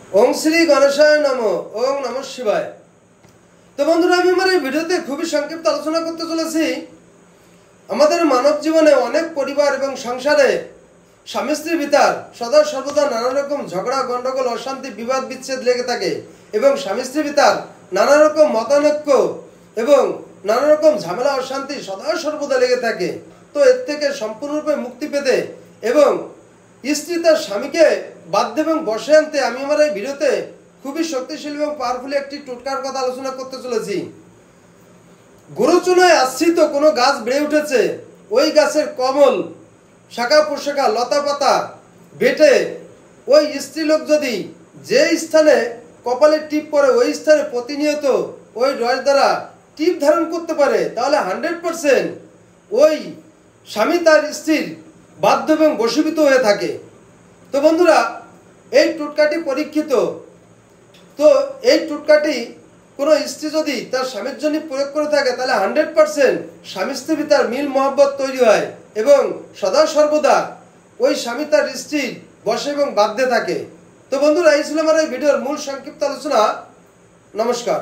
ओम श्री गणेशाय नमो। ओम नमः शिवाय। तो बंधुरा আমি আমার এই ভিডিওতে খুবই সংক্ষিপ্ত আলোচনা করতে চলেছি আমাদের মানব জীবনে অনেক পরিবার এবং সংসারে স্বামী স্ত্রীর ভিতর সদা সর্বদা নানা রকম ঝগড়া গন্ডগোল অশান্তি বিবাদ বিচ্ছেদ লেগে থাকে এবং স্বামী স্ত্রীর ভিতর নানা রকম মতানৈক্য এবং নানা রকম ঝামেলা অশান্তি সদা সর্বদা লেগে থাকে। তো এর থেকে সম্পূর্ণরূপে মুক্তি পেতে এবং স্ত্রী তার স্বামীকে বাধ্য এবং বশে আনতে আমি আমার এই ভিডিওতে খুবই শক্তিশালী এবং পাওয়ারফুল একটি টোটকার কথা আলোচনা করতে চলেছি। গুরুচুনায় আশ্রিত কোনো গাছ বেড়ে উঠেছে, ওই গাছের কমল শাখা প্রশাখা লতা পাতা বেটে ওই স্ত্রীলোক যদি যে স্থানে কপালে টিপ পরে ওই স্থানে প্রতিনিয়ত ওই রস দ্বারা টিপ ধারণ করতে পারে তাহলে 100% ওই স্বামী তার স্ত্রীর বাধ্য এবং বশীভূত হয়ে থাকে। তো বন্ধুরা এই টোটকাটি পরীক্ষিত। তো এই টোটকাটি কোনো স্ত্রী যদি তার স্বামীর জন্য প্রয়োগ করে থাকে তাহলে 100% স্বামী স্ত্রীর ভিতর মিল মহব্বত তৈরি হয় এবং সদা সর্বদা ওই স্বামী তার স্ত্রীর বশে এবং বাধ্যে থাকে। তো বন্ধুরা এই ছিল আমার এই ভিডিওর মূল সংক্ষিপ্ত আলোচনা। নমস্কার।